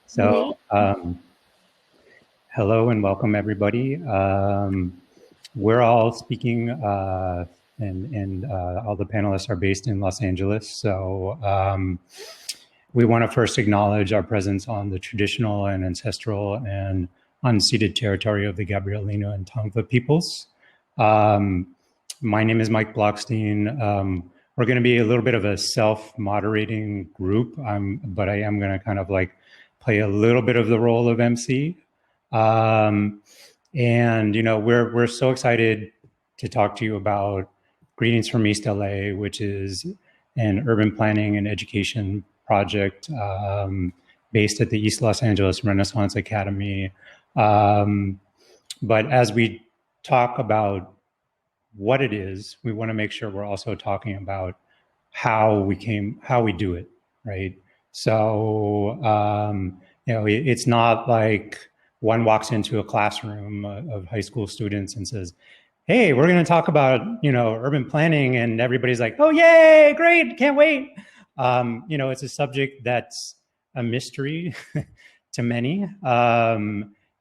So, hello and welcome everybody. We're all speaking and all the panelists are based in Los Angeles. So we want to first acknowledge our presence on the traditional and ancestral and unceded territory of the Gabrielino and Tongva peoples. My name is Mike Blochstein. We're going to be a little bit of a self-moderating group, but I am going to kind of like play a little bit of the role of MC. And you know, we're so excited to talk to you about Greetings from East LA, which is an urban planning and education project based at the East Los Angeles Renaissance Academy. But as we talk about what it is, we want to make sure we're also talking about how we do it, right? So, you know, it's not like one walks into a classroom of high school students and says, hey, we're going to talk about, you know, urban planning, and everybody's like, oh, yay, great, can't wait. You know, it's a subject that's a mystery to many.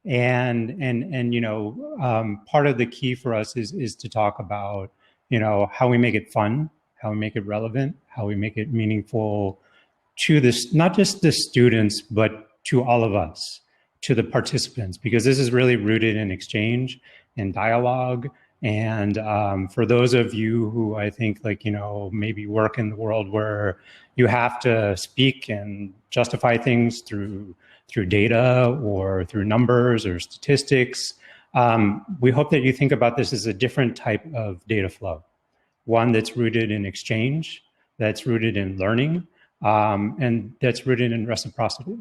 And you know, part of the key for us is to talk about, you know, how we make it fun, how we make it relevant, how we make it meaningful to this, not just the students, but to all of us, to the participants, because this is really rooted in exchange and dialogue. And for those of you who I think, like, you know, maybe work in the world where you have to speak and justify things through data or through numbers or statistics, we hope that you think about this as a different type of data flow, one that's rooted in exchange, that's rooted in learning, and that's rooted in reciprocity.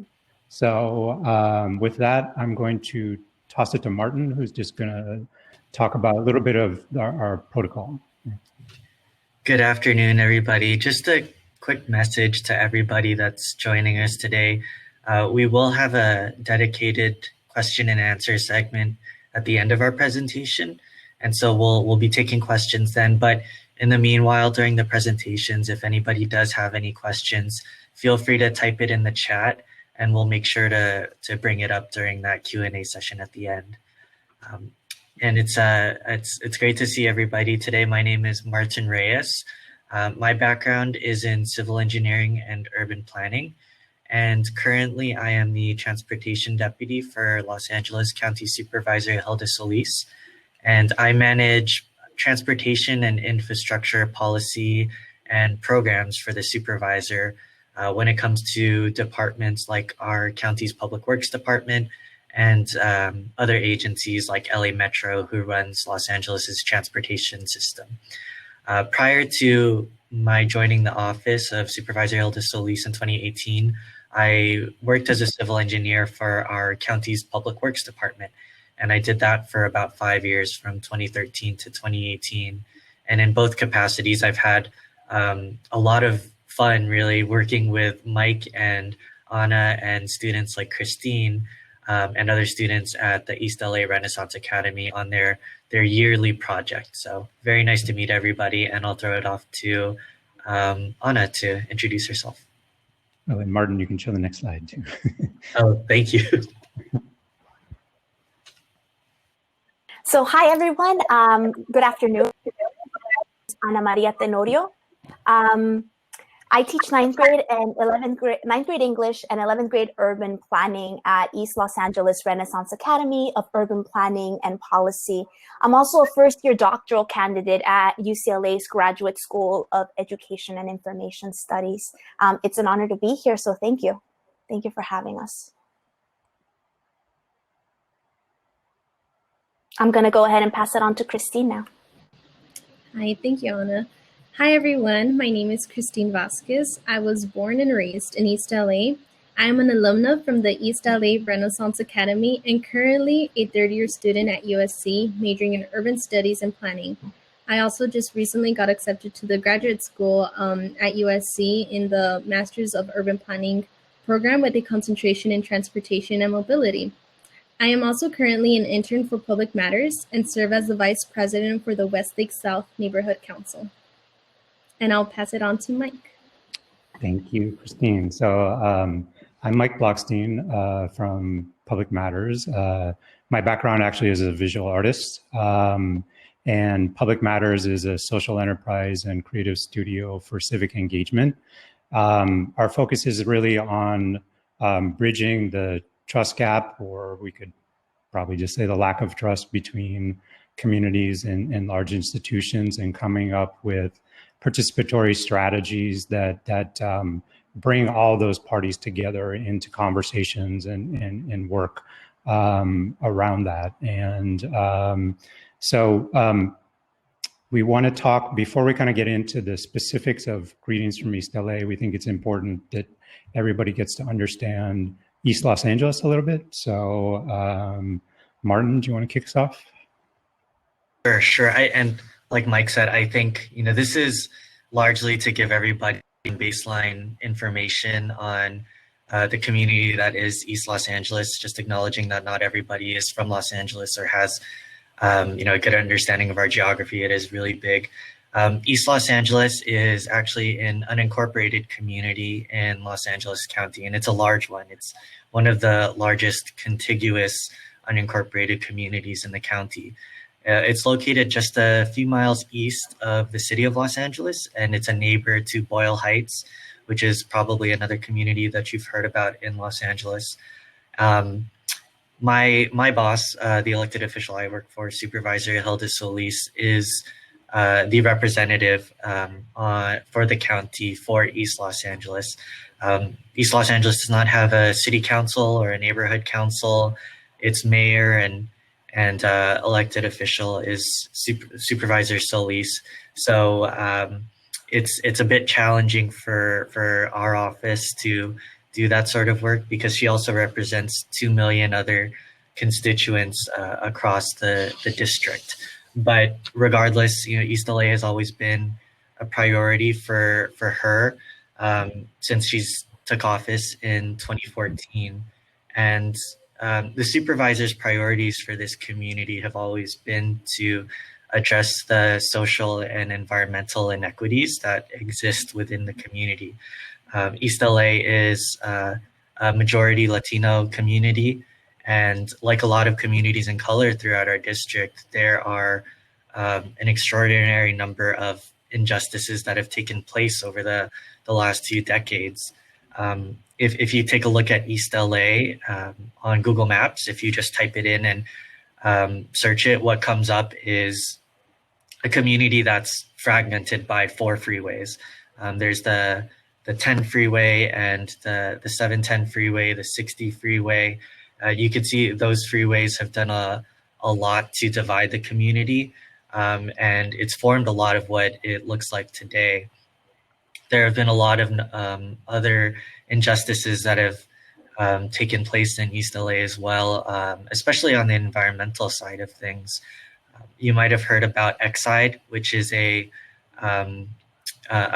So with that, I'm going to toss it to Martin, who's just going to talk about a little bit of our protocol. Good afternoon, everybody. Just a quick message to everybody that's joining us today. We will have a dedicated question and answer segment at the end of our presentation. And so we'll be taking questions then. But in the meanwhile, during the presentations, if anybody does have any questions, feel free to type it in the chat, and we'll make sure to bring it up during that Q&A session at the end. And it's great to see everybody today. My name is Martin Reyes. My background is in civil engineering and urban planning. And currently I am the transportation deputy for Los Angeles County Supervisor Hilda Solis. And I manage transportation and infrastructure policy and programs for the supervisor when it comes to departments like our county's public works department and other agencies like LA Metro, who runs Los Angeles's transportation system. Prior to my joining the office of Supervisor Hilda Solis in 2018, I worked as a civil engineer for our county's public works department. And I did that for about 5 years, from 2013 to 2018. And in both capacities, I've had a lot of fun really working with Mike and Anna and students like Christine and other students at the East LA Renaissance Academy on their yearly project. So very nice to meet everybody. And I'll throw it off to Anna to introduce herself. Oh, and Martin, you can show the next slide too. Oh, thank you. So hi, everyone. Good afternoon. Ana Maria Tenorio. I teach ninth grade English and 11th grade urban planning at East Los Angeles Renaissance Academy of Urban Planning and Policy. I'm also a first-year doctoral candidate at UCLA's Graduate School of Education and Information Studies. It's an honor to be here, so thank you. Thank you for having us. I'm going to go ahead and pass it on to Christine now. Hi, thank you, Anna. Hi, everyone. My name is Christine Vasquez. I was born and raised in East LA. I am an alumna from the East LA Renaissance Academy and currently a third-year student at USC, majoring in urban studies and planning. I also just recently got accepted to the graduate school at USC in the Masters of Urban Planning program with a concentration in transportation and mobility. I am also currently an intern for Public Matters and serve as the Vice President for the Westlake South Neighborhood Council. And I'll pass it on to Mike. Thank you, Christine. So I'm Mike Blochstein from Public Matters. My background actually is a visual artist, and Public Matters is a social enterprise and creative studio for civic engagement. Our focus is really on bridging the trust gap, or we could probably just say the lack of trust between communities and large institutions, and coming up with participatory strategies that bring all those parties together into conversations and work around that. And so we want to talk, before we kind of get into the specifics of Greetings from East LA, we think it's important that everybody gets to understand East Los Angeles a little bit. So Martin, do you want to kick us off? Sure. And like Mike said, I think, this is largely to give everybody baseline information on the community that is East Los Angeles, just acknowledging that not everybody is from Los Angeles or has, a good understanding of our geography. It is really big. East Los Angeles is actually an unincorporated community in Los Angeles County, and it's a large one. It's one of the largest contiguous unincorporated communities in the county. It's located just a few miles east of the city of Los Angeles, and it's a neighbor to Boyle Heights, which is probably another community that you've heard about in Los Angeles. My boss, the elected official I work for, Supervisor Hilda Solis, is the representative for the county for East Los Angeles. East Los Angeles does not have a city council or a neighborhood council. Its mayor and elected official is Supervisor Solis. So it's a bit challenging for our office to do that sort of work, because she also represents 2 million other constituents across the district. But regardless, East LA has always been a priority for her since she's took office in 2014. And the supervisor's priorities for this community have always been to address the social and environmental inequities that exist within the community. East LA is a majority Latino community, and like a lot of communities in color throughout our district, there are an extraordinary number of injustices that have taken place over the last few decades. If you take a look at East LA on Google Maps, if you just type it in and search it, what comes up is a community that's fragmented by 4 freeways. There's the 10 freeway and the 710 freeway, the 60 freeway. You can see those freeways have done a lot to divide the community, and it's formed a lot of what it looks like today. There have been a lot of other injustices that have taken place in East LA as well, especially on the environmental side of things. You might have heard about Exide, which is a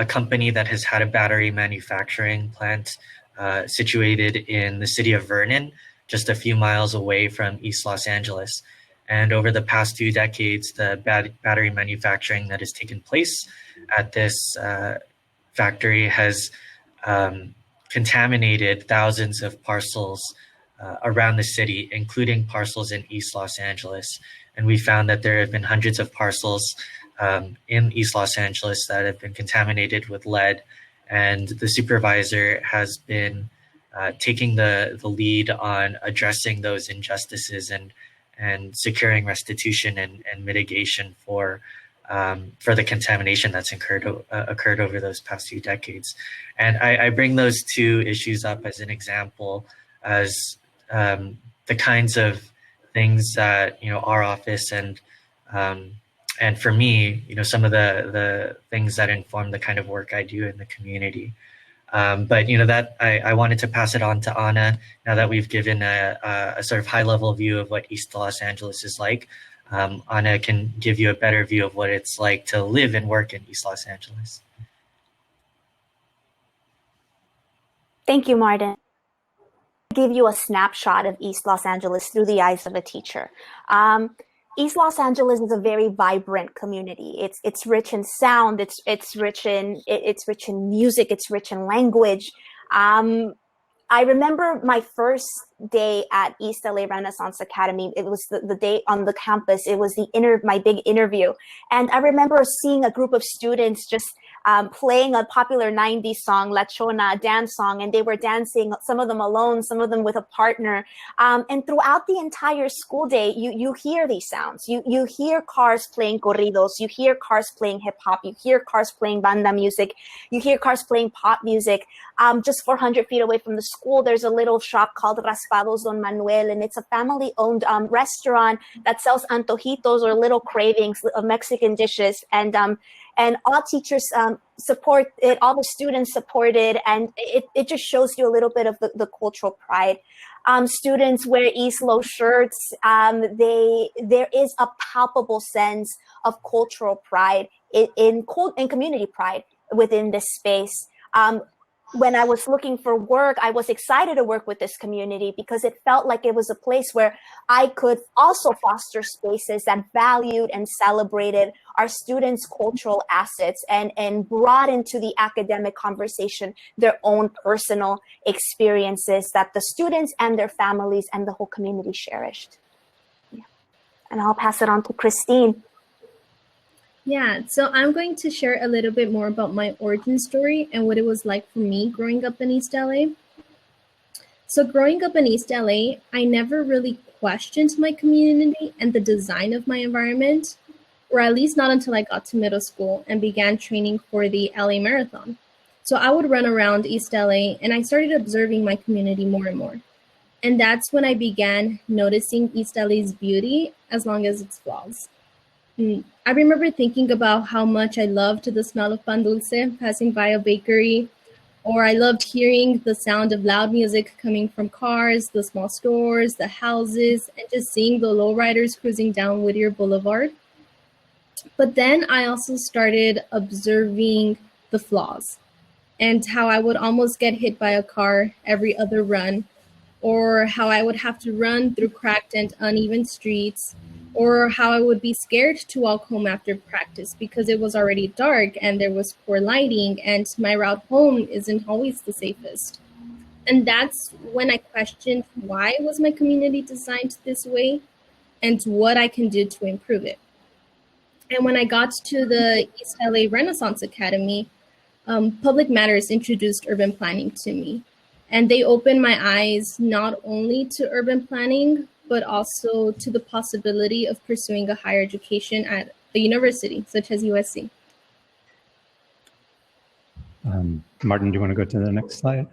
company that has had a battery manufacturing plant situated in the city of Vernon, just a few miles away from East Los Angeles. And over the past few decades, the battery manufacturing that has taken place at this factory has contaminated thousands of parcels around the city, including parcels in East Los Angeles. And we found that there have been hundreds of parcels in East Los Angeles that have been contaminated with lead. And the supervisor has been taking the lead on addressing those injustices and securing restitution and mitigation for the contamination that's occurred over those past few decades. And I bring those 2 issues up as an example, as the kinds of things that our office and for me, some of the things that inform the kind of work I do in the community. But that I wanted to pass it on to Anna now that we've given a sort of high level view of what East Los Angeles is like. Anna can give you a better view of what it's like to live and work in East Los Angeles. Thank you, Martin. I'll give you a snapshot of East Los Angeles through the eyes of a teacher. East Los Angeles is a very vibrant community. It's rich in sound. It's rich in music. It's rich in language. I remember my first day at East LA Renaissance Academy. It was the day on the campus. It was my big interview. And I remember seeing a group of students just playing a popular 90s song, La Chona, a dance song, and they were dancing, some of them alone, some of them with a partner. And throughout the entire school day, you hear these sounds. You hear cars playing corridos, you hear cars playing hip hop, you hear cars playing banda music, you hear cars playing pop music. Just 400 feet away from the school, there's a little shop called Raspados Don Manuel, and it's a family-owned restaurant that sells antojitos, or little cravings of Mexican dishes. And all teachers support it, all the students support it, and it just shows you a little bit of the cultural pride. Students wear Islo shirts. There is a palpable sense of cultural pride in community pride within this space. When I was looking for work, I was excited to work with this community because it felt like it was a place where I could also foster spaces that valued and celebrated our students' cultural assets and brought into the academic conversation their own personal experiences that the students and their families and the whole community cherished. Yeah. And I'll pass it on to Christine. Yeah, so I'm going to share a little bit more about my origin story and what it was like for me growing up in East LA. So growing up in East LA, I never really questioned my community and the design of my environment, or at least not until I got to middle school and began training for the LA Marathon. So I would run around East LA and I started observing my community more and more. And that's when I began noticing East LA's beauty as long as its flaws. I remember thinking about how much I loved the smell of pan dulce passing by a bakery, or I loved hearing the sound of loud music coming from cars, the small stores, the houses, and just seeing the lowriders cruising down Whittier Boulevard. But then I also started observing the flaws and how I would almost get hit by a car every other run, or how I would have to run through cracked and uneven streets, or how I would be scared to walk home after practice because it was already dark and there was poor lighting and my route home isn't always the safest. And that's when I questioned why was my community designed this way and what I can do to improve it. And when I got to the East LA Renaissance Academy, Public Matters introduced urban planning to me. And they opened my eyes not only to urban planning, but also to the possibility of pursuing a higher education at a university, such as USC. Martin, do you want to go to the next slide?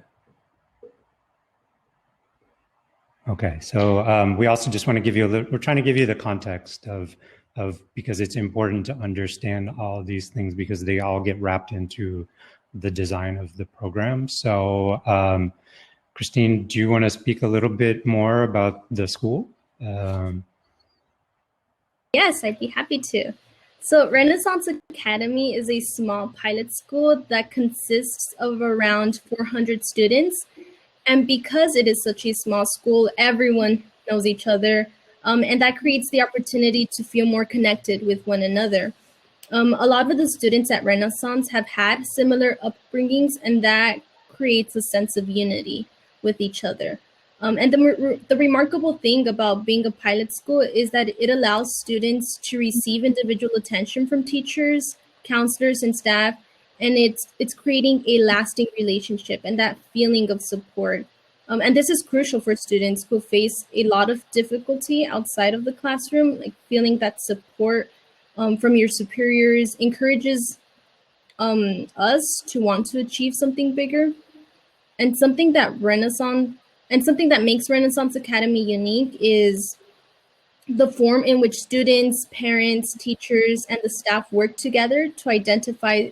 Okay, so we also just want to give you we're trying to give you the context of because it's important to understand all of these things because they all get wrapped into the design of the program. So Christine, do you want to speak a little bit more about the school? Yes, I'd be happy to. So Renaissance Academy is a small pilot school that consists of around 400 students. And because it is such a small school, everyone knows each other. And that creates the opportunity to feel more connected with one another. A lot of the students at Renaissance have had similar upbringings, and that creates a sense of unity with each other. And the remarkable thing about being a pilot school is that it allows students to receive individual attention from teachers, counselors, and staff, and it's creating a lasting relationship and that feeling of support. And this is crucial for students who face a lot of difficulty outside of the classroom, like feeling that support from your superiors encourages us to want to achieve something bigger. And something that makes Renaissance Academy unique is the form in which students, parents, teachers, and the staff work together to identify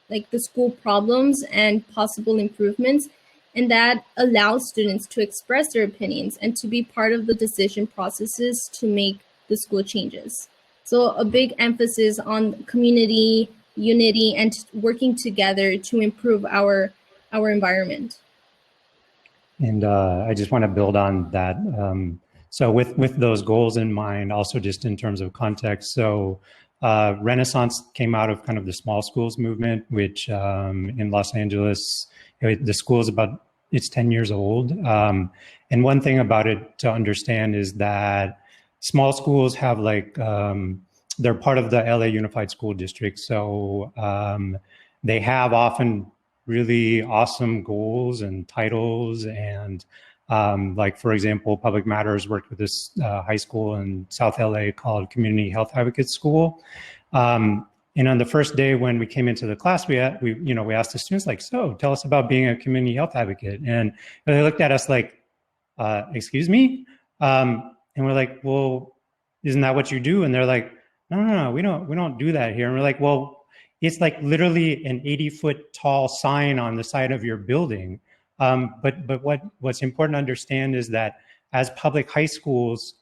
the school problems and possible improvements. And that allows students to express their opinions and to be part of the decision processes to make the school changes. So a big emphasis on community, unity, and working together to improve our environment. And I just want to build on that. So with those goals in mind, also just in terms of context, so Renaissance came out of kind of the small schools movement, which in Los Angeles, the school is about it's 10 years old. And one thing about it to understand is that small schools have like, they're part of the LA Unified School District. So they have often really awesome goals and titles. And like, for example, Public Matters worked with this high school in South LA called Community Health Advocate School. And on the first day when we came into the class, we asked the students like, so tell us about being a community health advocate. And they looked at us like, excuse me? And we're like, well, isn't that what you do? And they're like, no, we don't do that here. And we're like, well, it's like literally an 80-foot tall sign on the side of your building. But what's important to understand is that as public high schools,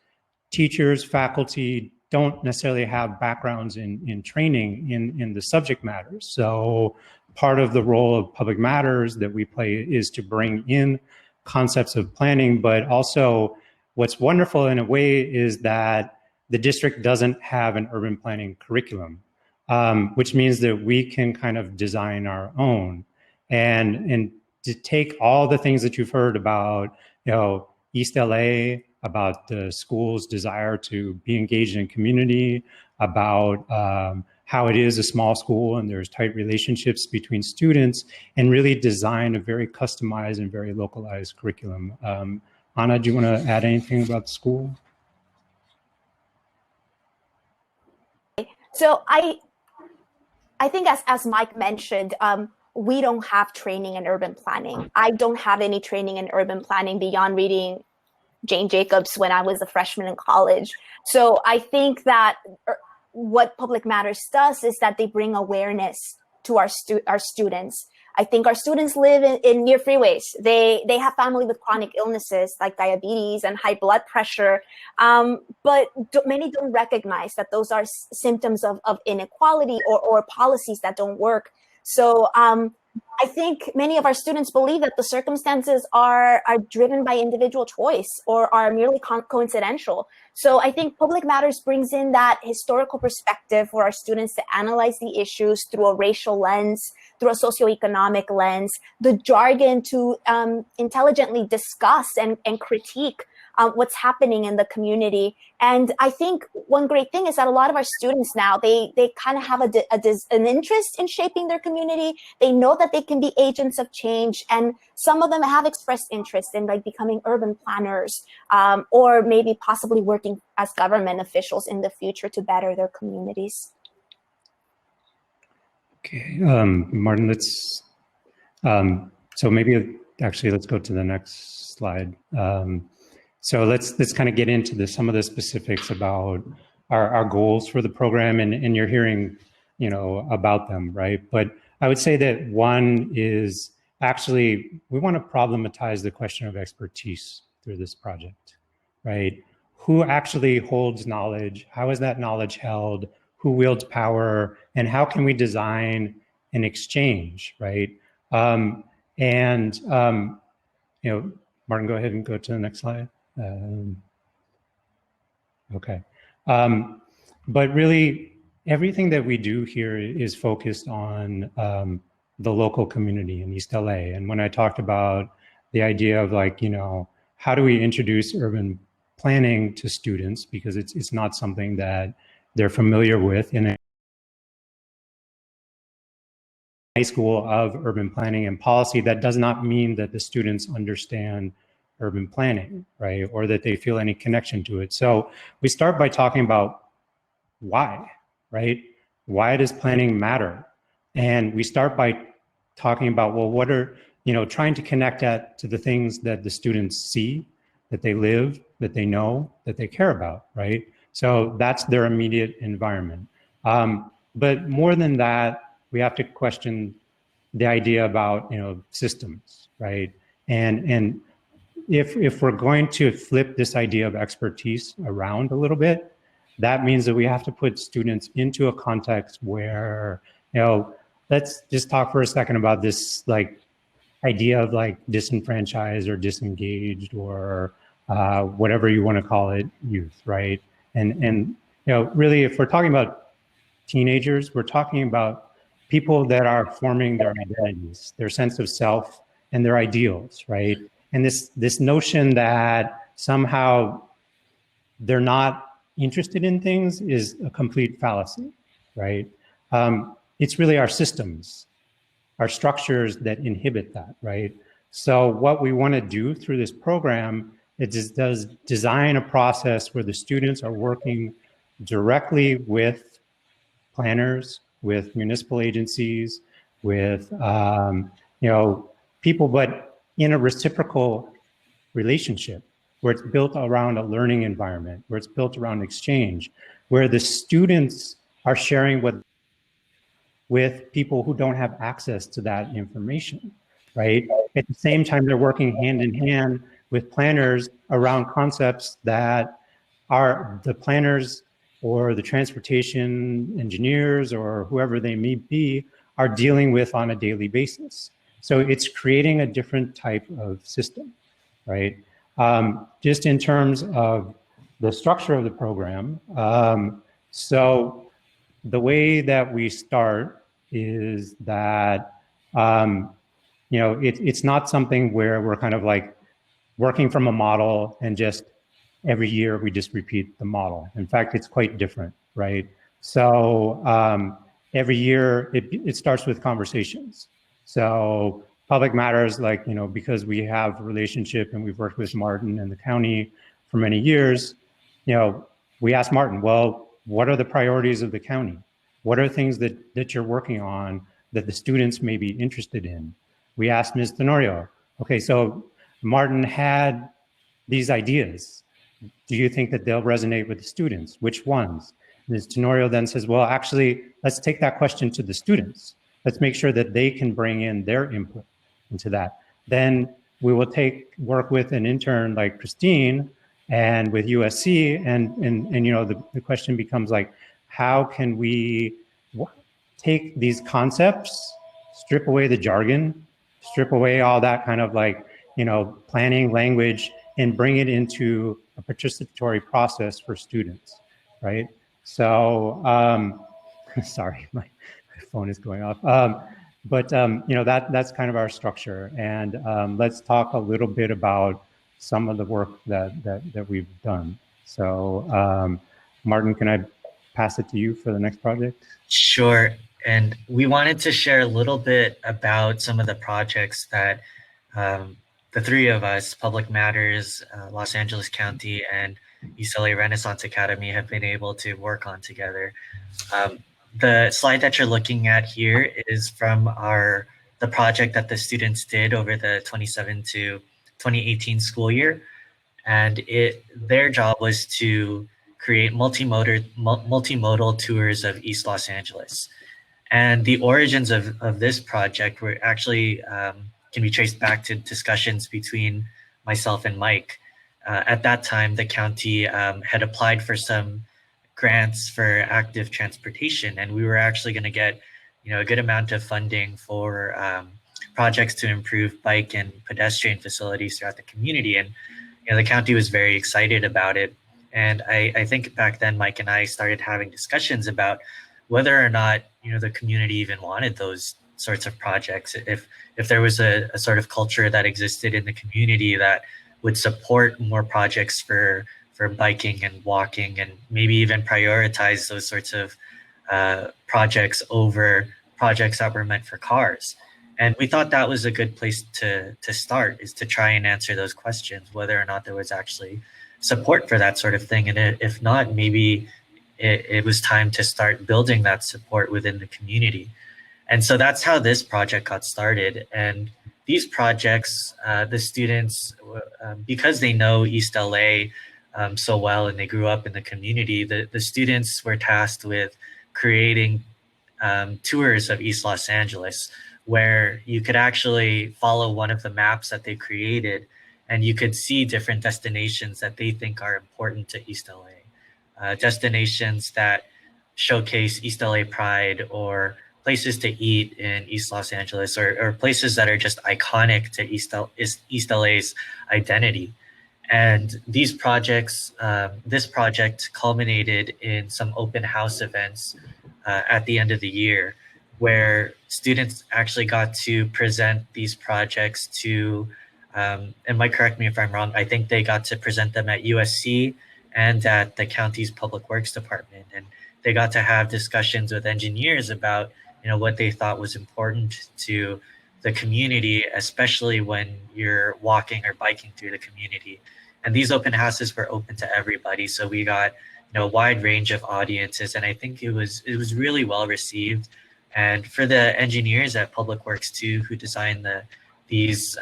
teachers, faculty don't necessarily have backgrounds in training in the subject matters. So part of the role of Public Matters that we play is to bring in concepts of planning, but also what's wonderful in a way is that the district doesn't have an urban planning curriculum, which means that we can kind of design our own. And to take all the things that you've heard about, East LA, about the school's desire to be engaged in community, about how it is a small school and there's tight relationships between students, and really design a very customized and very localized curriculum. Anna, do you want to add anything about the school? So I think as Mike mentioned, we don't have training in urban planning. I don't have any training in urban planning beyond reading Jane Jacobs when I was a freshman in college. So I think that what Public Matters does is that they bring awareness to our students. I think our students live in near freeways. They have family with chronic illnesses like diabetes and high blood pressure, but many don't recognize that those are symptoms of inequality or policies that don't work. So I think many of our students believe that the circumstances are driven by individual choice or are merely coincidental. So I think Public Matters brings in that historical perspective for our students to analyze the issues through a racial lens, through a socioeconomic lens, the jargon to intelligently discuss and critique what's happening in the community. And I think one great thing is that a lot of our students now, they kind of have an interest in shaping their community. They know that they can be agents of change. And some of them have expressed interest in like becoming urban planners or maybe possibly working as government officials in the future to better their communities. Okay, Martin, let's, so maybe actually let's go to the next slide. So let's kind of get into some of the specifics about our goals for the program, and you're hearing, about them, right? But I would say that one is actually, we want to problematize the question of expertise through this project, right? Who actually holds knowledge? How is that knowledge held? Who wields power? And how can we design an exchange, right? Martin, go ahead and go to the next slide. Okay. But really, everything that we do here is focused on the local community in East LA. And when I talked about the idea of like, how do we introduce urban planning to students, because it's not something that they're familiar with in a high school of urban planning and policy, that does not mean that the students understand urban planning, right? Or that they feel any connection to it. So we start by talking about why, right? Why does planning matter? And we start by talking about, well, what are, trying to connect that to the things that the students see, that they live, that they know, that they care about, right? So that's their immediate environment. But more than that, we have to question the idea about, systems, right? And if we're going to flip this idea of expertise around a little bit, that means that we have to put students into a context where, let's just talk for a second about this like idea of like disenfranchised or disengaged or whatever you want to call it, youth, right? And really, if we're talking about teenagers, we're talking about people that are forming their identities, their sense of self, and their ideals, right? And this notion that somehow they're not interested in things is a complete fallacy, right? It's really our systems, our structures that inhibit that, right? So what we want to do through this program is does design a process where the students are working directly with planners, with municipal agencies, with people, but in a reciprocal relationship where it's built around a learning environment, where it's built around exchange, where the students are sharing with people who don't have access to that information, right? At the same time, they're working hand in hand with planners around concepts that are the planners or the transportation engineers or whoever they may be are dealing with on a daily basis. So it's creating a different type of system, right? Just in terms of the structure of the program, so the way that we start is that it's not something where we're kind of like working from a model and just every year we just repeat the model. In fact, it's quite different, right? So every year it starts with conversations. So public matters, like, because we have a relationship and we've worked with Martin and the county for many years, we asked Martin, well, what are the priorities of the county? What are things that you're working on that the students may be interested in? We asked Ms. Tenorio, okay, so Martin had these ideas. Do you think that they'll resonate with the students? Which ones? Ms. Tenorio then says, well, actually, let's take that question to the students. Let's make sure that they can bring in their input into that. Then we will work with an intern like Christine and with USC, and the question becomes like, how can we take these concepts, strip away the jargon, strip away all that kind of like, planning language, and bring it into a participatory process for students, right? So, sorry, my phone is going off. That's kind of our structure. And let's talk a little bit about some of the work that we've done. So, Martin, can I pass it to you for the next project? Sure. And we wanted to share a little bit about some of the projects that the three of us, Public Matters, Los Angeles County, and East LA Renaissance Academy have been able to work on together. The slide that you're looking at here is from the project that the students did over the 2017 to 2018 school year. And their job was to create multimodal tours of East Los Angeles. And the origins of this project were actually can be traced back to discussions between myself and Mike. At that time, the county had applied for some grants for active transportation, and we were actually going to get a good amount of funding for projects to improve bike and pedestrian facilities throughout the community. And the county was very excited about it. And I think back then, Mike and I started having discussions about whether or not the community even wanted those sorts of projects. If there was a sort of culture that existed in the community that would support more projects for biking and walking, and maybe even prioritize those sorts of projects over projects that were meant for cars. And we thought that was a good place to start, is to try and answer those questions, whether or not there was actually support for that sort of thing. And if not, maybe it was time to start building that support within the community. And so that's how this project got started. And these projects, the students, because they know East LA so well and they grew up in the community, the students were tasked with creating tours of East Los Angeles, where you could actually follow one of the maps that they created, and you could see different destinations that they think are important to East LA. Destinations that showcase East LA pride, or places to eat in East Los Angeles, or places that are just iconic to East LA's identity. And these projects, this project culminated in some open house events at the end of the year, where students actually got to present these projects to, and Mike, correct me if I'm wrong, I think they got to present them at USC and at the county's public works department. And they got to have discussions with engineers about, what they thought was important to the community, especially when you're walking or biking through the community. And these open houses were open to everybody. So we got, a wide range of audiences. And I think it was really well received. And for the engineers at Public Works too, who designed these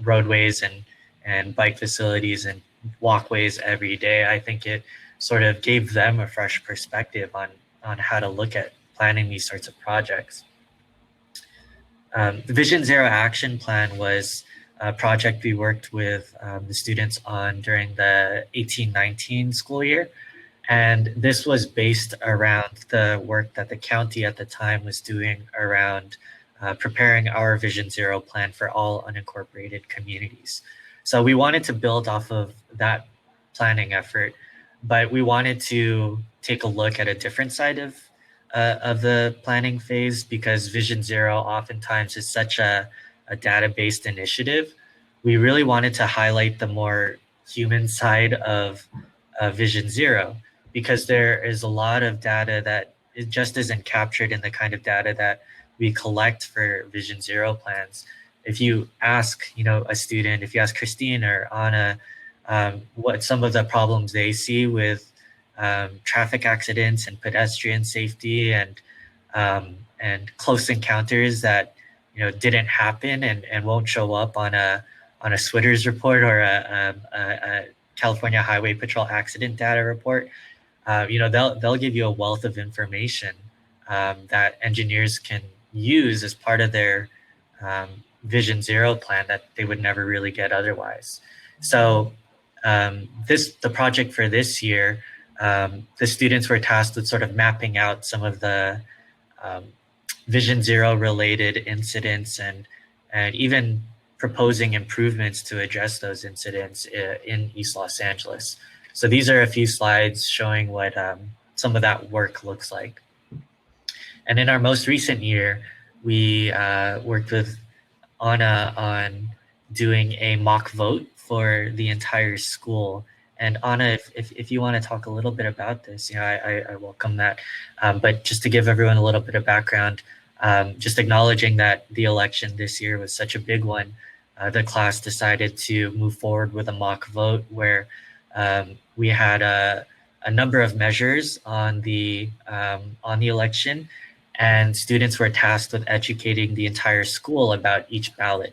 roadways and bike facilities and walkways every day, I think it sort of gave them a fresh perspective on how to look at planning these sorts of projects. The Vision Zero Action Plan was a project we worked with the students on during the 18-19 school year. And this was based around the work that the county at the time was doing around preparing our Vision Zero plan for all unincorporated communities. So we wanted to build off of that planning effort, but we wanted to take a look at a different side of the planning phase, because Vision Zero oftentimes is such a data-based initiative. We really wanted to highlight the more human side of Vision Zero, because there is a lot of data that it just isn't captured in the kind of data that we collect for Vision Zero plans. If you ask, a student, if you ask Christine or Anna, what some of the problems they see with traffic accidents and pedestrian safety and close encounters that didn't happen and won't show up on a SWITRS report or a California Highway Patrol accident data report, they'll give you a wealth of information that engineers can use as part of their Vision Zero plan that they would never really get otherwise. So the project for this year, the students were tasked with sort of mapping out some of the Vision Zero related incidents and even proposing improvements to address those incidents in East Los Angeles. So these are a few slides showing what some of that work looks like. And in our most recent year, we worked with Anna on doing a mock vote for the entire school. And Anna, if you want to talk a little bit about this, I welcome that. But just to give everyone a little bit of background, just acknowledging that the election this year was such a big one, the class decided to move forward with a mock vote where we had a number of measures on the election, and students were tasked with educating the entire school about each ballot.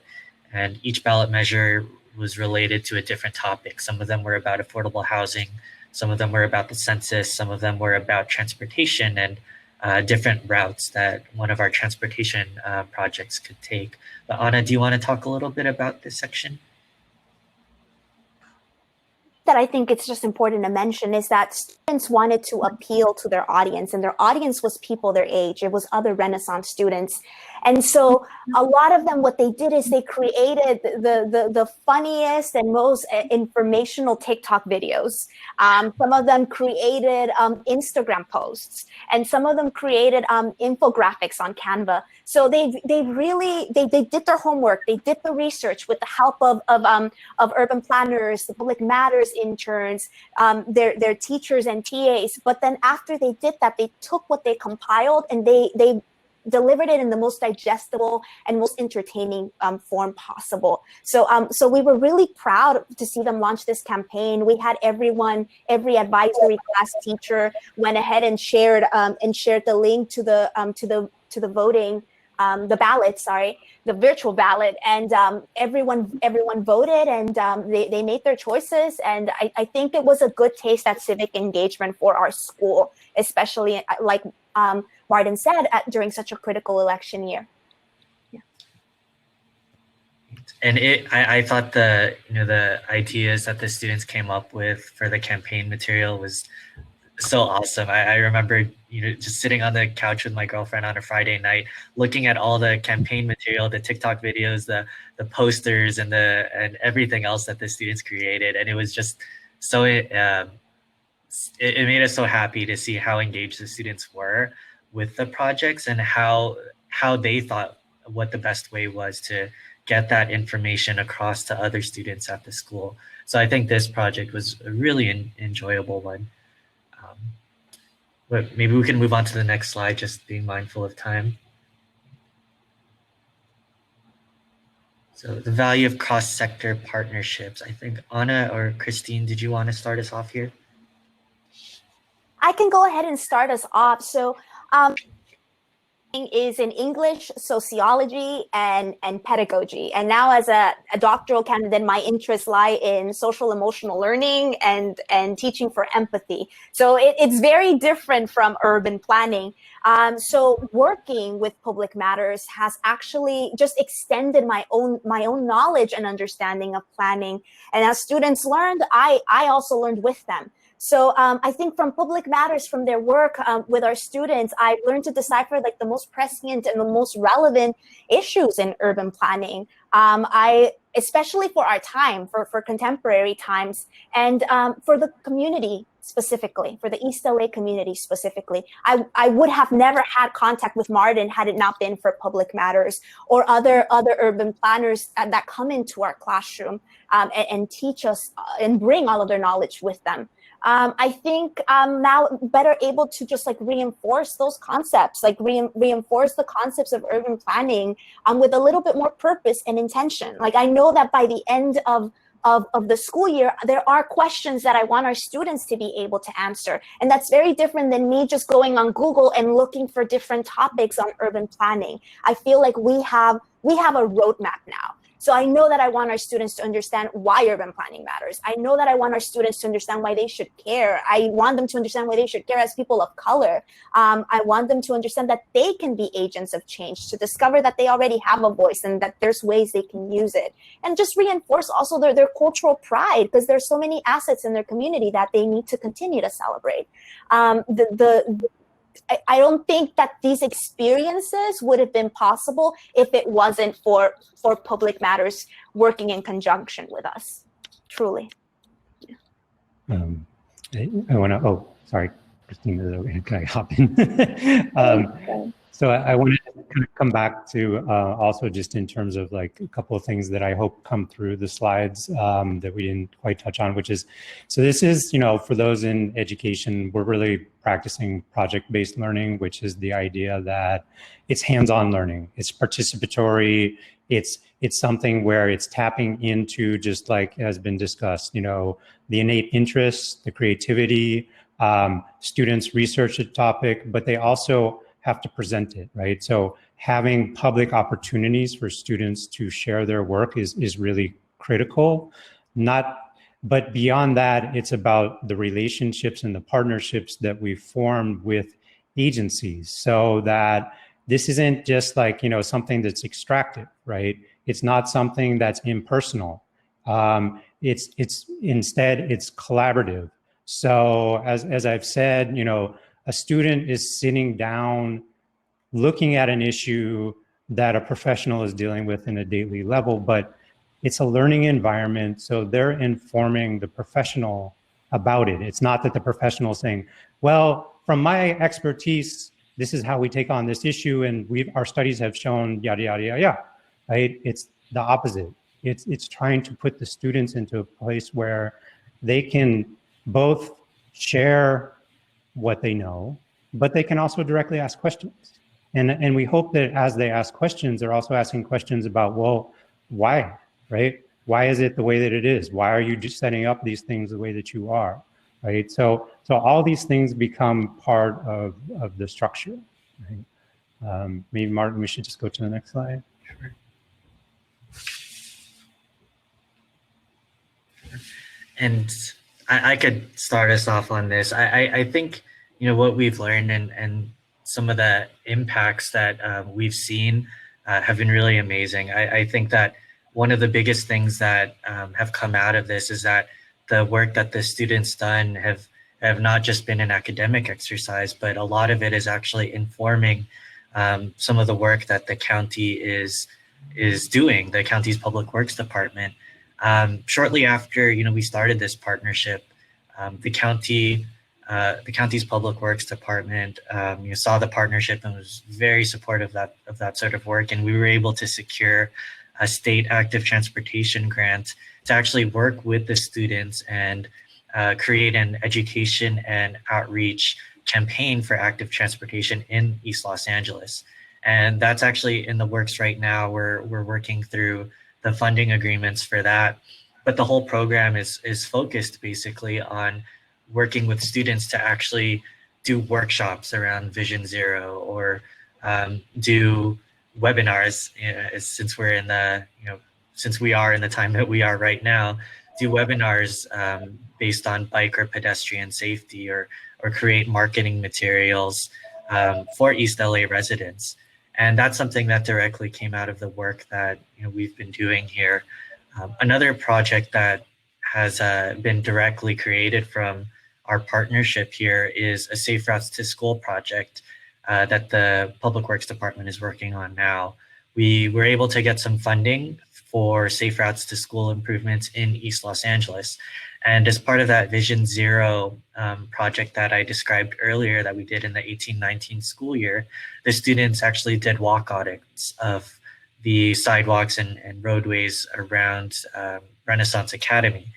And each ballot measure was related to a different topic. Some of them were about affordable housing, some of them were about the census, some of them were about transportation and different routes that one of our transportation projects could take. But Anna, do you want to talk a little bit about this section? That I think it's just important to mention is that students wanted to appeal to their audience, and their audience was people their age. It was other Renaissance students. And so a lot of them, what they did is they created the funniest and most informational TikTok videos. Some of them created Instagram posts, and some of them created infographics on Canva. So they did their homework. They did the research with the help of urban planners, the public matters interns, their teachers and TAs. But then after they did that, they took what they compiled and they delivered it in the most digestible and most entertaining form possible. So we were really proud to see them launch this campaign. We had every advisory class teacher went ahead and shared the link to the voting, the ballot, the virtual ballot, and everyone voted, and they made their choices. And I think it was a good taste at civic engagement for our school, especially like Martin said, during such a critical election year. Yeah. And I thought the ideas that the students came up with for the campaign material was so awesome. I remember just sitting on the couch with my girlfriend on a Friday night, looking at all the campaign material, the TikTok videos, the posters, and everything else that the students created, and it was just so it made us so happy to see how engaged the students were with the projects and how how they thought what the best way was to get that information across to other students at the school. So I think this project was a really enjoyable one. But maybe we can move on to the next slide, just being mindful of time. So the value of cross-sector partnerships. I think Anna or Christine, did you want to start us off here? I can go ahead and start us off. So is in English, sociology, and pedagogy. And now as a doctoral candidate, my interests lie in social emotional learning and teaching for empathy. So it's very different from urban planning. So working with public matters has actually just extended my own knowledge and understanding of planning. And as students learned, I also learned with them. So I think from public matters, from their work with our students, I learned to decipher like the most prescient and the most relevant issues in urban planning. Especially for our time, for contemporary times, and for the community specifically, for the East LA community specifically. I would have never had contact with Martin had it not been for public matters or other urban planners that come into our classroom and teach us and bring all of their knowledge with them. I think I'm now better able to just like reinforce those concepts, like reinforce the concepts of urban planning with a little bit more purpose and intention. Like I know that by the end of the school year, there are questions that I want our students to be able to answer. And that's very different than me just going on Google and looking for different topics on urban planning. I feel like we have a roadmap now. So I know that I want our students to understand why urban planning matters. I know that I want our students to understand why they should care. I want them to understand why they should care as people of color. I want them to understand that they can be agents of change, to discover that they already have a voice and that there's ways they can use it. And just reinforce also their cultural pride, because there's so many assets in their community that they need to continue to celebrate. I don't think that these experiences would have been possible if it wasn't for public matters working in conjunction with us, truly. I want to, oh, sorry, Christine, can I hop in? So I wanted to kind of come back to also just in terms of like a couple of things that I hope come through the slides that we didn't quite touch on, which is, so this is, for those in education, we're really practicing project-based learning, which is the idea that it's hands-on learning, it's participatory, it's something where it's tapping into, just like has been discussed, the innate interests, the creativity, students research a topic, but they also have to present it, right? So having public opportunities for students to share their work is really critical. But beyond that, it's about the relationships and the partnerships that we've formed with agencies, so that this isn't just like, something that's extractive, right? It's not something that's impersonal. Instead, it's collaborative. So as I've said, a student is sitting down, looking at an issue that a professional is dealing with in a daily level, but it's a learning environment, so they're informing the professional about it. It's not that the professional is saying, well, from my expertise, this is how we take on this issue, and our studies have shown yada, yada, yada, yada, right? It's the opposite. It's trying to put the students into a place where they can both share what they know, but they can also directly ask questions. And we hope that as they ask questions, they're also asking questions about, well, why, right? Why is it the way that it is? Why are you just setting up these things the way that you are, right? So all these things become part of the structure, right? Maybe Martin, we should just go to the next slide. Sure. And I could start us off on this. I think, what we've learned and some of the impacts that we've seen have been really amazing. I think that one of the biggest things that have come out of this is that the work that the students done have not just been an academic exercise, but a lot of it is actually informing some of the work that the county is doing, the county's public works department. Shortly after, we started this partnership, the county the county's public works department saw the partnership and was very supportive of that sort of work, and we were able to secure a state active transportation grant to actually work with the students and create an education and outreach campaign for active transportation in East Los Angeles. And that's actually in the works right now. We're working through the funding agreements for that. But the whole program is focused basically on working with students to actually do workshops around Vision Zero, or do webinars, since we're in the, since we are in the time that we are right now, do webinars based on bike or pedestrian safety, or create marketing materials for East LA residents. And that's something that directly came out of the work that we've been doing here. Another project that has been directly created from our partnership here is a Safe Routes to School project that the Public Works Department is working on now. We were able to get some funding for Safe Routes to School improvements in East Los Angeles. And as part of that Vision Zero project that I described earlier that we did in the 18-19 school year, the students actually did walk audits of the sidewalks and roadways around Renaissance Academy.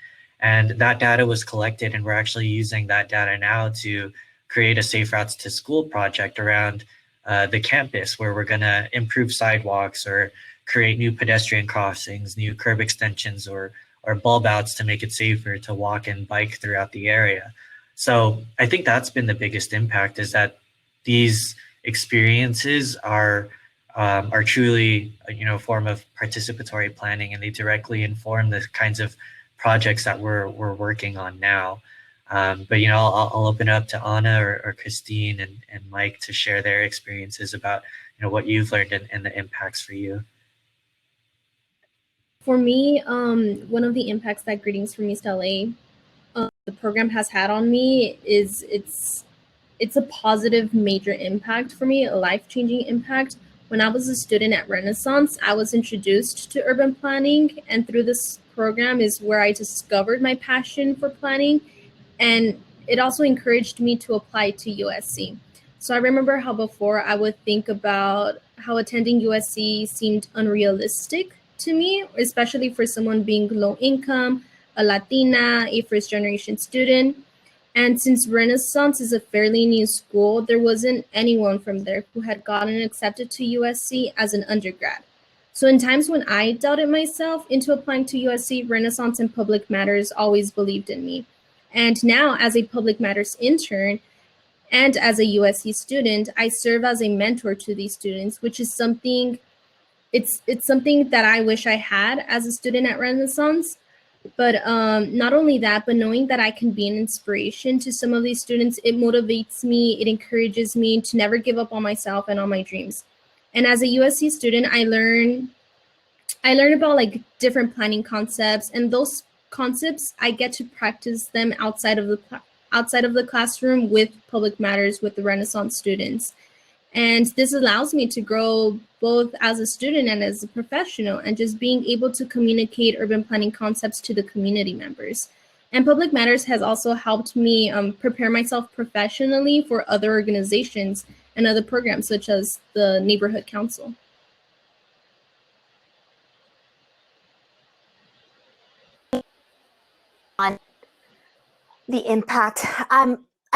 And that data was collected, and we're actually using that data now to create a Safe Routes to School project around the campus, where we're gonna improve sidewalks or create new pedestrian crossings, new curb extensions, or bulb outs to make it safer to walk and bike throughout the area. So I think that's been the biggest impact, is that these experiences are truly a form of participatory planning, and they directly inform the kinds of projects that we're working on now. But I'll open it up to Anna or Christine and Mike to share their experiences about what you've learned and the impacts for you. For me, one of the impacts that Greetings from East LA, the program has had on me is it's a positive major impact for me, a life-changing impact. When I was a student at Renaissance, I was introduced to urban planning, and through this program is where I discovered my passion for planning, and it also encouraged me to apply to USC. So I remember how before I would think about how attending USC seemed unrealistic to me, especially for someone being low income, a Latina, a first generation student. And since Renaissance is a fairly new school, there wasn't anyone from there who had gotten accepted to USC as an undergrad. So in times when I doubted myself into applying to USC, Renaissance and Public Matters always believed in me. And now, as a Public Matters intern and as a USC student, I serve as a mentor to these students, which is something, it's something that I wish I had as a student at Renaissance. But not only that, but knowing that I can be an inspiration to some of these students, it motivates me, it encourages me to never give up on myself and on my dreams. And as a USC student, I learn about like different planning concepts, and those concepts I get to practice them outside of the classroom with Public Matters with the Renaissance students. And this allows me to grow both as a student and as a professional, and just being able to communicate urban planning concepts to the community members. And Public Matters has also helped me prepare myself professionally for other organizations and other programs, such as the Neighborhood Council. On the impact,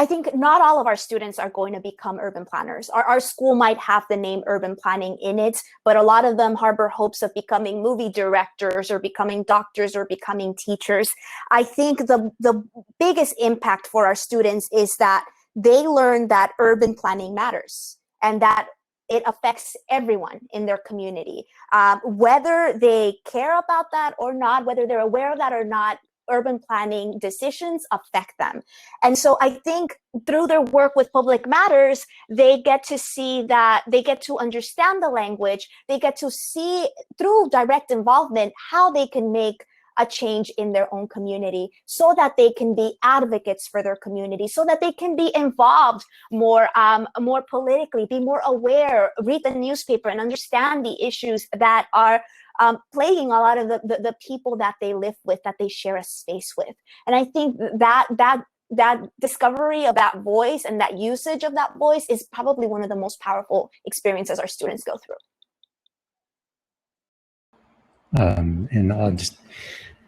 I think not all of our students are going to become urban planners. Our school might have the name urban planning in it, but a lot of them harbor hopes of becoming movie directors or becoming doctors or becoming teachers. I think the biggest impact for our students is that they learn that urban planning matters and that it affects everyone in their community. Whether they care about that or not, whether they're aware of that or not, urban planning decisions affect them. And so I think through their work with Public Matters, they get to see that, they get to understand the language, they get to see through direct involvement how they can make a change in their own community, so that they can be advocates for their community, so that they can be involved more politically, be more aware, read the newspaper, and understand the issues that are plaguing a lot of the people that they live with, that they share a space with. And I think that that discovery of that voice and that usage of that voice is probably one of the most powerful experiences our students go through. And I'll just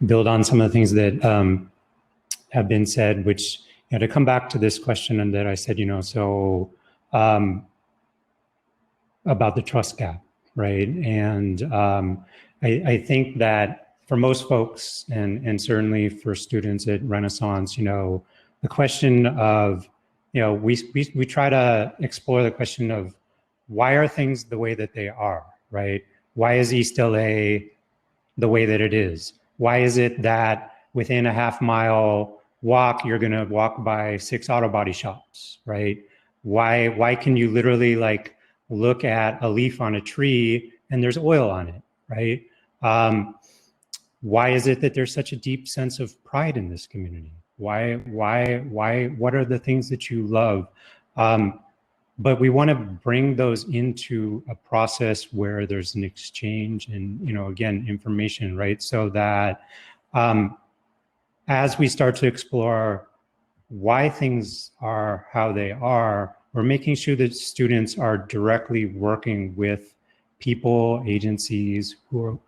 build on some of the things that have been said, which, to come back to this question and that I said, about the trust gap, right? And I think that for most folks, and certainly for students at Renaissance, the question of, we try to explore the question of why are things the way that they are, right? Why is East LA the way that it is? Why is it that within a half-mile walk, you're going to walk by 6 auto body shops, right? Why can you literally look at a leaf on a tree and there's oil on it, right? Why is it that there's such a deep sense of pride in this community? Why, what are the things that you love? But we want to bring those into a process where there's an exchange and, again, information, right? So that as we start to explore why things are how they are, we're making sure that students are directly working with people, agencies who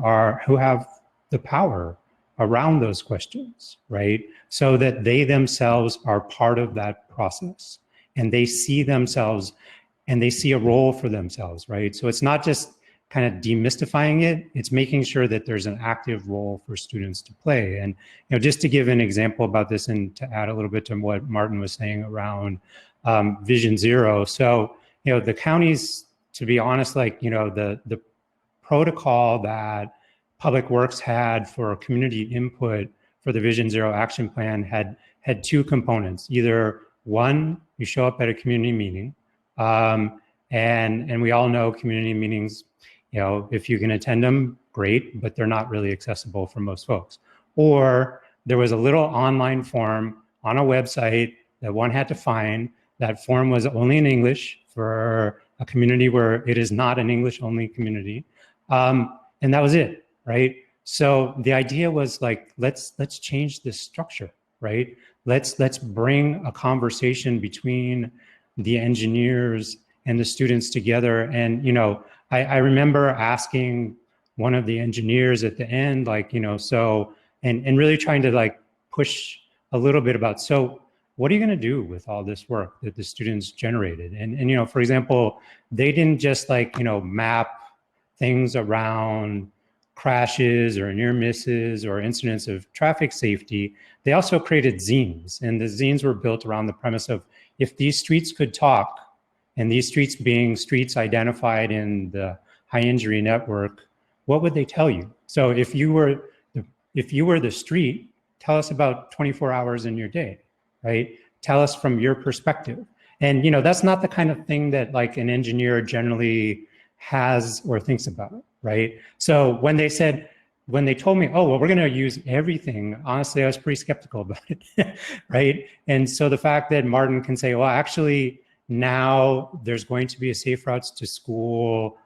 have the power around those questions, right? So that they themselves are part of that process and they see themselves and they see a role for themselves, right? So it's not just kind of demystifying it, it's making sure that there's an active role for students to play. And just to give an example about this and to add a little bit to what Martin was saying around Vision Zero. So, the counties, to be honest, the protocol that Public Works had for community input for the Vision Zero action plan had two components. Either one, you show up at a community meeting, and we all know community meetings, if you can attend them, great, but they're not really accessible for most folks. Or there was a little online form on a website that one had to find. That form was only in English for a community where it is not an English-only community. And that was it, right? So the idea was let's change this structure, right? Let's bring a conversation between the engineers and the students together. And, I remember asking one of the engineers at the end, and really trying to push a little bit about, so what are you going to do with all this work that the students generated? And for example, they didn't just map things around crashes or near misses or incidents of traffic safety. They also created zines, and the zines were built around the premise of, if these streets could talk, and these streets being streets identified in the high injury network, what would they tell you? So if you were the street, tell us about 24 hours in your day, right? Tell us from your perspective. And that's not the kind of thing that an engineer generally has or thinks about, right? So when they told me, oh, well, we're going to use everything, honestly, I was pretty skeptical about it, right? And so the fact that Martin can say, well, actually, now there's going to be a Safe Routes to School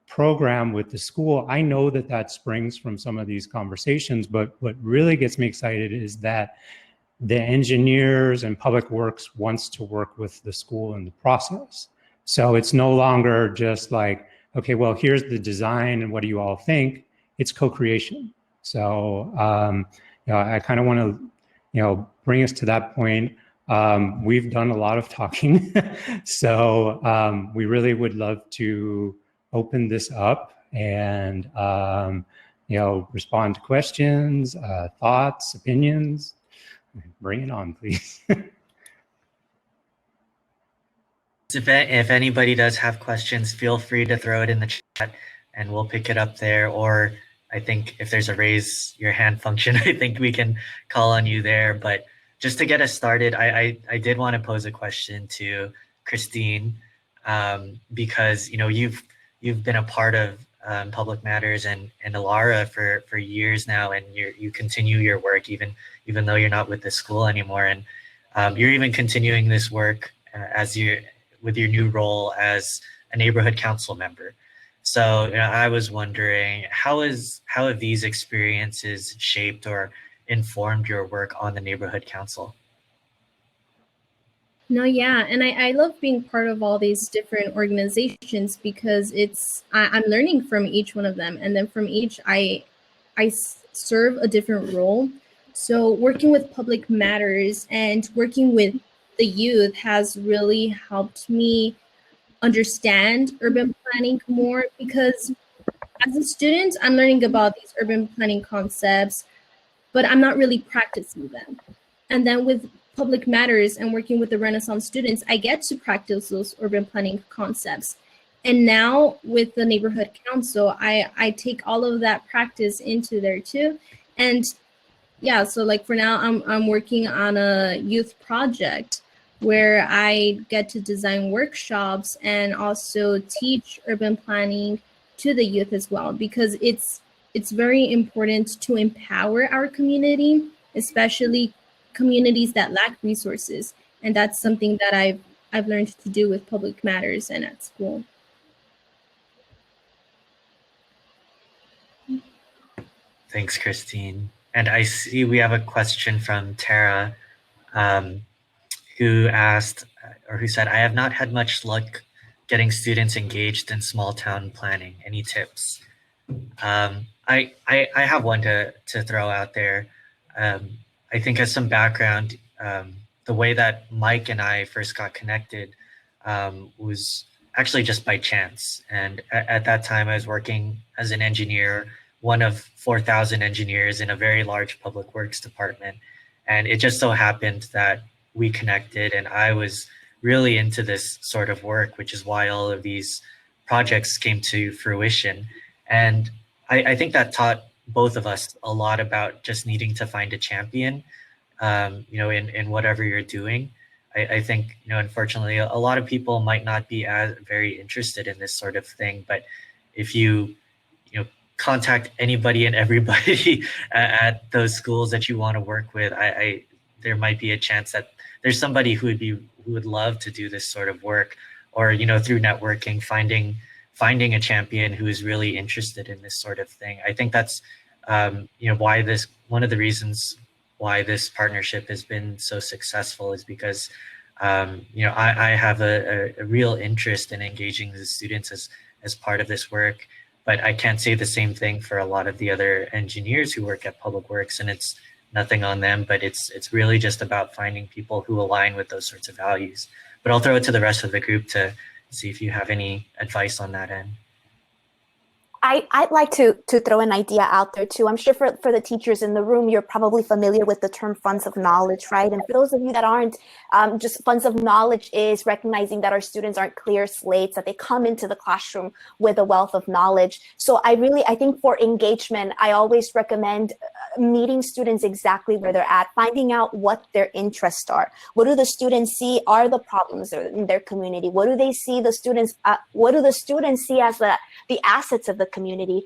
program with the school, I know that springs from some of these conversations, but what really gets me excited is that the engineers and Public Works wants to work with the school in the process. So it's no longer just okay, well, here's the design and what do you all think? It's co-creation. So, I kind of want to, bring us to that point. We've done a lot of talking. So we really would love to open this up and, respond to questions, thoughts, opinions. Bring it on, please. If anybody does have questions, feel free to throw it in the chat and we'll pick it up there. Or I think if there's a raise your hand function, I think we can call on you there. But just to get us started, I did want to pose a question to Christine, because you've been a part of Public Matters and Alara for years now, and you continue your work even though you're not with the school anymore, and you're even continuing this work with your new role as a neighborhood council member. So I was wondering, how have these experiences shaped or informed your work on the neighborhood council? No, yeah, and I love being part of all these different organizations because I'm learning from each one of them, and then from each serve a different role. So working with Public Matters and working with the youth has really helped me understand urban planning more, because as a student, I'm learning about these urban planning concepts, but I'm not really practicing them. And then with Public Matters and working with the Renaissance students, I get to practice those urban planning concepts. And now with the neighborhood council, I take all of that practice into there too. And yeah, so like for now, I'm working on a youth project where I get to design workshops and also teach urban planning to the youth as well, because it's very important to empower our community, especially communities that lack resources. And that's something that I've learned to do with Public Matters and at school. Thanks, Christine. And I see we have a question from Tara, who asked, or who said, I have not had much luck getting students engaged in small town planning. Any tips? I have one to throw out there. I think as some background, the way that Mike and I first got connected was actually just by chance. And at that time, I was working as an engineer, one of 4,000 engineers in a very large public works department. And it just so happened that we connected, and I was really into this sort of work, which is why all of these projects came to fruition. And I think that taught both of us a lot about just needing to find a champion, in whatever you're doing. I think, unfortunately, a lot of people might not be as very interested in this sort of thing, but if you contact anybody and everybody at those schools that you want to work with, there might be a chance that there's somebody who would love to do this sort of work, or through networking, finding a champion who is really interested in this sort of thing. I think that's why one of the reasons why this partnership has been so successful is because I have a real interest in engaging the students as part of this work. But I can't say the same thing for a lot of the other engineers who work at Public Works, and it's nothing on them, but it's really just about finding people who align with those sorts of values. But I'll throw it to the rest of the group to see if you have any advice on that end. I'd like to throw an idea out there too. I'm sure for the teachers in the room, you're probably familiar with the term funds of knowledge, right? And for those of you that aren't, just funds of knowledge is recognizing that our students aren't clear slates, that they come into the classroom with a wealth of knowledge. So I think for engagement, I always recommend meeting students exactly where they're at, finding out what their interests are. What do the students see are the problems in their community? What do they see what do the students see as the assets of the community?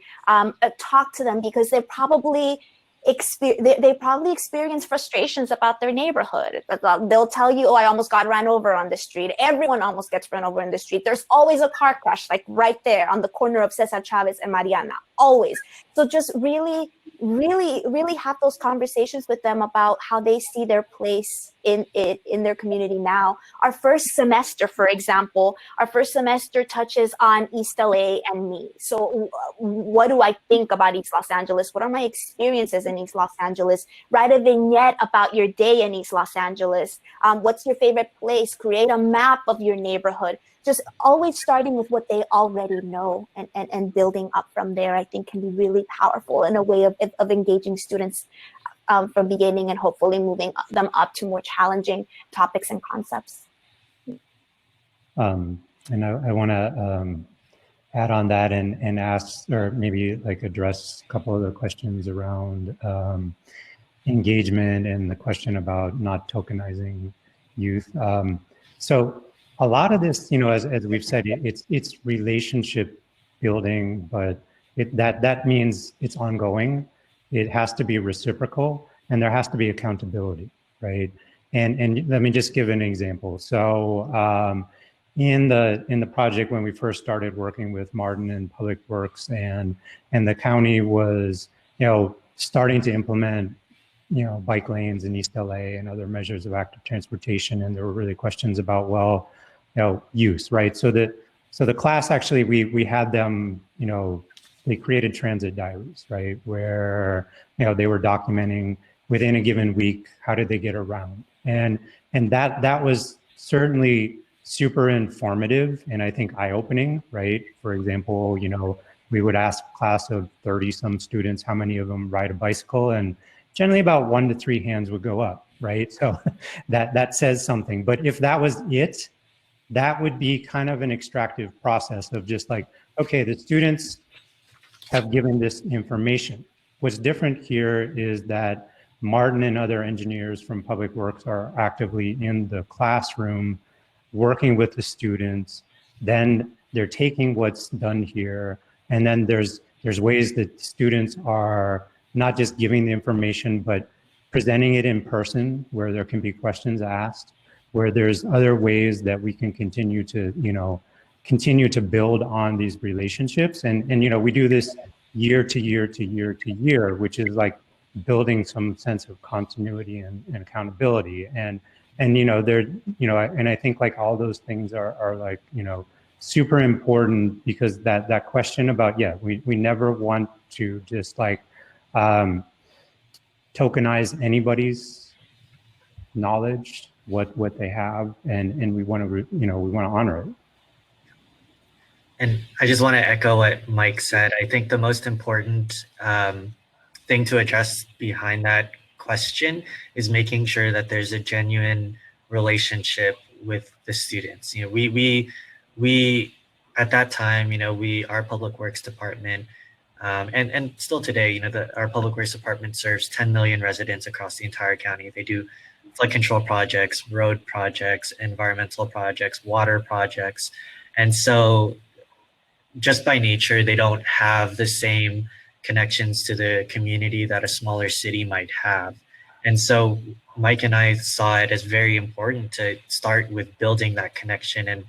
Talk to them, because they probably experience frustrations about their neighborhood. They'll tell you, oh, I almost got ran over on the street. Everyone almost gets run over in the street. There's always a car crash, like right there on the corner of Cesar Chavez and Mariana, always. So just really have those conversations with them about how they see their place in their community now. Our first semester, for example, touches on East LA and me. So what do I think about East Los Angeles? What are my experiences in East Los Angeles? Write a vignette about your day in East Los Angeles. What's your favorite place? Create a map of your neighborhood. Just always starting with what they already know and building up from there, I think can be really powerful in a way of engaging students from beginning and hopefully moving them up to more challenging topics and concepts. And I want to add on that and ask, or maybe like address a couple of the questions around engagement and the question about not tokenizing youth. So a lot of this, as we've said, it's relationship building, but that means it's ongoing. It has to be reciprocal, and there has to be accountability, right? And let me just give an example. So in the project, when we first started working with Martin and Public Works, and the county was starting to implement bike lanes in East LA and other measures of active transportation. And there were really questions about, well, use, right? So the class actually, we had them, they created transit diaries, right? Where, they were documenting within a given week, how did they get around? And that was certainly super informative and I think eye-opening, right? For example, we would ask a class of 30 some students, how many of them ride a bicycle? And generally about 1 to 3 hands would go up, right? So that says something. But if that was it, that would be kind of an extractive process of just like, okay, the students have given this information. What's different here is that Martin and other engineers from Public Works are actively in the classroom working with the students. Then they're taking what's done here. And then there's ways that students are not just giving the information, but presenting it in person where there can be questions asked, where there's other ways that we can continue to build on these relationships. And we do this year to year to year to year, which is like building some sense of continuity and accountability. And I think like all those things are like, super important, because that question about, we never want to just like tokenize anybody's knowledge, what they have, and we want to honor it. And I just want to echo what Mike said. I think the most important thing to address behind that question is making sure that there's a genuine relationship with the students. We at that time, our public works department, and still today, our public works department serves 10 million residents across the entire county. They do flood control projects, road projects, environmental projects, water projects. And so just by nature, they don't have the same connections to the community that a smaller city might have. And so Mike and I saw it as very important to start with building that connection and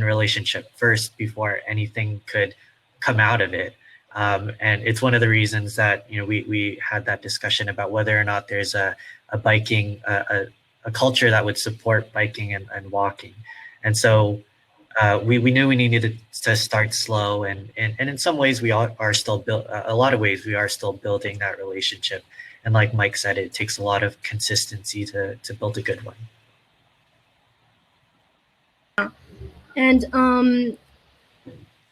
relationship first before anything could come out of it. And it's one of the reasons that we had that discussion about whether or not there's a biking, a culture that would support biking and walking. And so we knew we needed to start slow, and in some ways we are still a lot of ways we are still building that relationship. And like Mike said, it takes a lot of consistency to build a good one. And I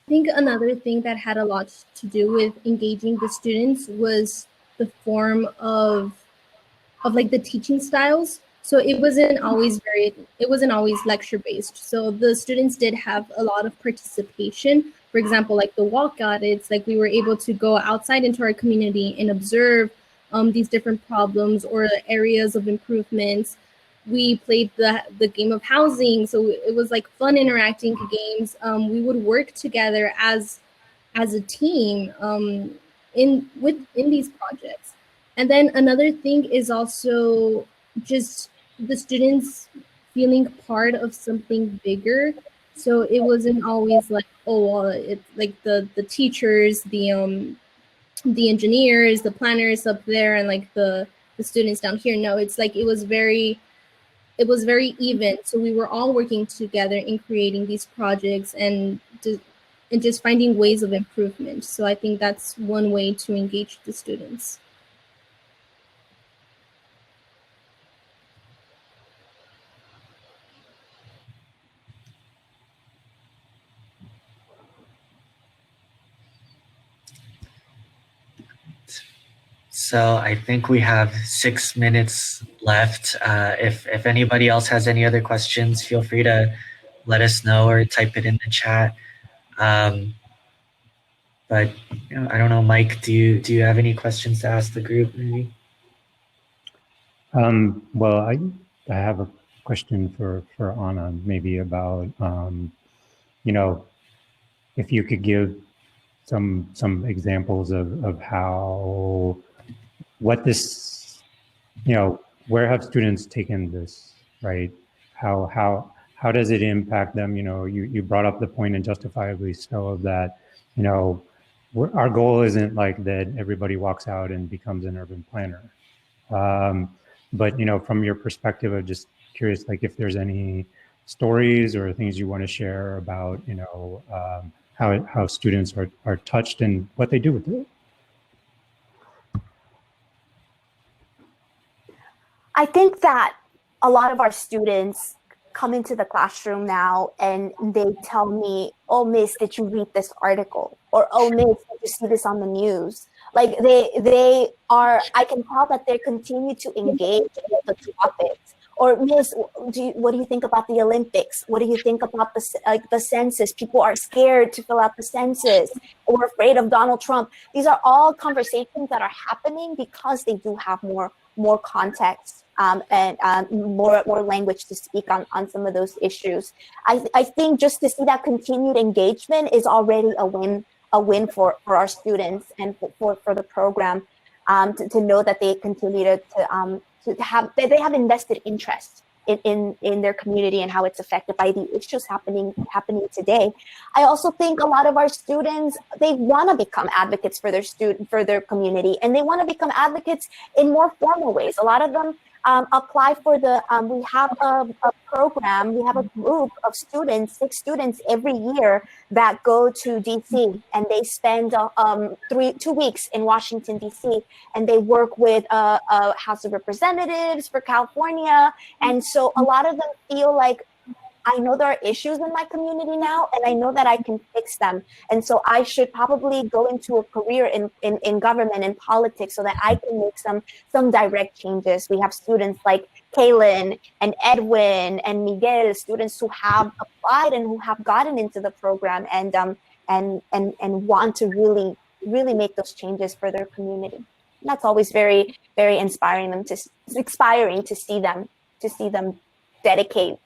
think another thing that had a lot to do with engaging the students was the form of like the teaching styles. So it wasn't always lecture based. So the students did have a lot of participation. For example, like the walk audits, like we were able to go outside into our community and observe these different problems or areas of improvements. We played the game of housing, so it was like fun interacting games. We would work together as a team in these projects. And then another thing is also just the students feeling part of something bigger. So it wasn't always like, it's like the teachers, the engineers, the planners up there, and like the students down here. No, it's like it was very even. So we were all working together in creating these projects and just finding ways of improvement. So I think that's one way to engage the students. So I think we have 6 minutes left. If anybody else has any other questions, feel free to let us know or type it in the chat. But I don't know, Mike, do you have any questions to ask the group maybe? Well, I have a question for Anna, maybe about, if you could give some examples of how, what this, where have students taken this, right? How does it impact them? You brought up the point, and justifiably so, of that, our goal isn't like that everybody walks out and becomes an urban planner. But from your perspective, I'm just curious, like if there's any stories or things you want to share about how students are touched and what they do with it. I think that a lot of our students come into the classroom now and they tell me, "Oh, Miss, did you read this article?" Or, "Oh, Miss, did you see this on the news?" Like they are, I can tell that they continue to engage with the topics. Or, "Miss, what do you think about the Olympics? What do you think about the census? People are scared to fill out the census. We're afraid of Donald Trump." These are all conversations that are happening because they do have more context and more language to speak on some of those issues. I think just to see that continued engagement is already a win for our students and for the program, to know that they continue to have invested interest in their community and how it's affected by the issues happening today. I also think a lot of our students, they want to become advocates for their community, and they want to become advocates in more formal ways. A lot of them apply for we have a program, we have a group of students, 6 students every year that go to DC, and they spend 2 weeks in Washington, DC, and they work with House of Representatives for California. And so a lot of them feel like, I know there are issues in my community now, and I know that I can fix them. And so I should probably go into a career in government and politics so that I can make some direct changes. We have students like Kaylin and Edwin and Miguel, students who have applied and who have gotten into the program and want to really make those changes for their community. And that's always very, very inspiring to see them dedicate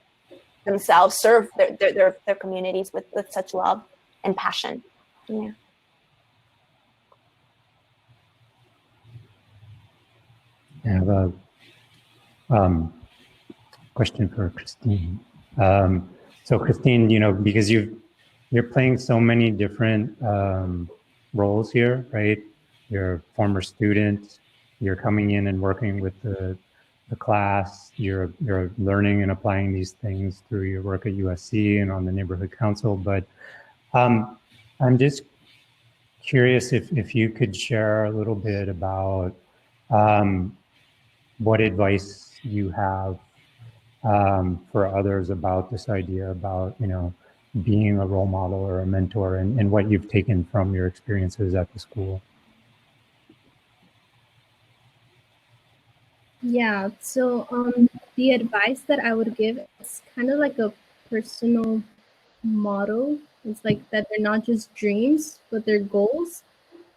themselves, serve their communities with such love and passion. Yeah. I have a question for Christine. So Christine, because you're playing so many different roles here, right? You're a former student, you're coming in and working with the class, you're learning and applying these things through your work at USC and on the neighborhood council. But I'm just curious if you could share a little bit about what advice you have for others about this idea about being a role model or a mentor, and what you've taken from your experiences at the school. Yeah, so the advice that I would give is kind of like a personal motto. It's like that they're not just dreams, but they're goals.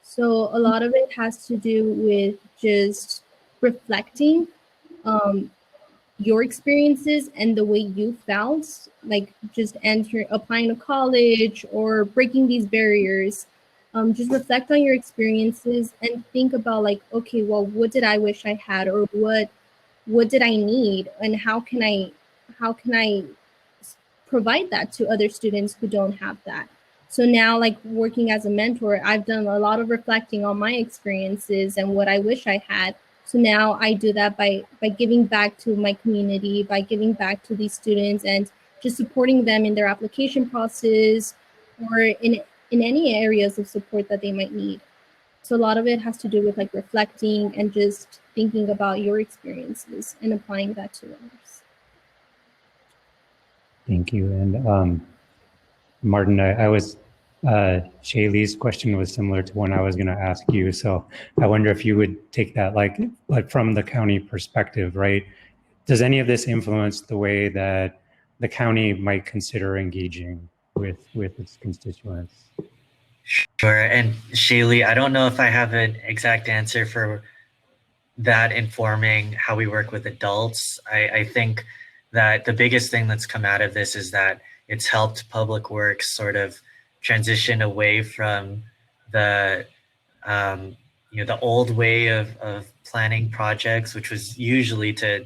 So a lot of it has to do with just reflecting your experiences and the way you felt, like just applying to college or breaking these barriers. Just reflect on your experiences and think about like, okay, well, what did I wish I had, or what did I need, and how can I provide that to other students who don't have that. So now, like working as a mentor, I've done a lot of reflecting on my experiences and what I wish I had. So now I do that by giving back to my community, by giving back to these students and just supporting them in their application process or in any areas of support that they might need. So a lot of it has to do with like reflecting and just thinking about your experiences and applying that to others. Thank you. And Martin, I was, Shaylee's question was similar to one I was going to ask you. So I wonder if you would take that like from the county perspective, right? Does any of this influence the way that the county might consider engaging with its constituents? Sure. And Shaylee, I don't know if I have an exact answer for that informing how we work with adults. I think that the biggest thing that's come out of this is that it's helped public works sort of transition away from the the old way of planning projects, which was usually to,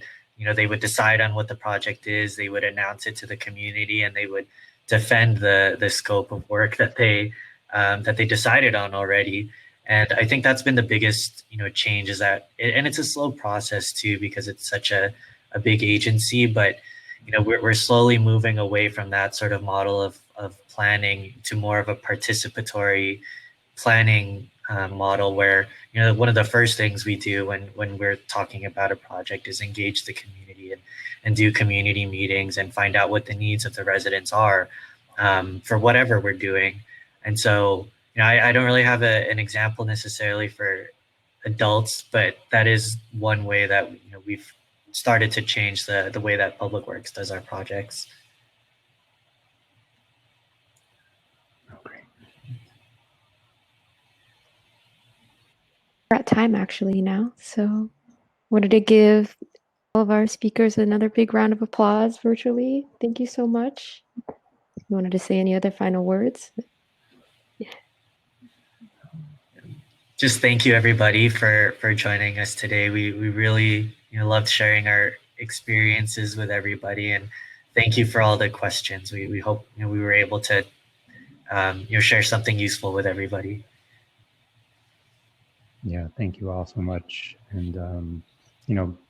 they would decide on what the project is, they would announce it to the community, and they would defend the scope of work that they decided on already. And I think that's been the biggest, change is that, and it's a slow process too, because it's such a big agency, but, we're slowly moving away from that sort of model of planning to more of a participatory planning model where, one of the first things we do when we're talking about a project is engage the community and do community meetings and find out what the needs of the residents are for whatever we're doing. And so, I don't really have an example necessarily for adults, but that is one way that we've started to change the way that Public Works does our projects. Okay. We're at time actually now, so wanted to give all of our speakers another big round of applause virtually. Thank you so much. You wanted to say any other final words? Just thank you everybody for joining us today. We really loved sharing our experiences with everybody, and thank you for all the questions. We hope we were able to share something useful with everybody. Yeah, thank you all so much. And,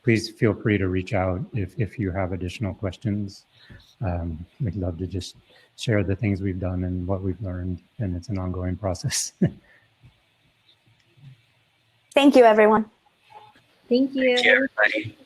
please feel free to reach out if you have additional questions. We'd love to just share the things we've done and what we've learned, and it's an ongoing process. Thank you, everyone. Thank you. Thank you, everybody.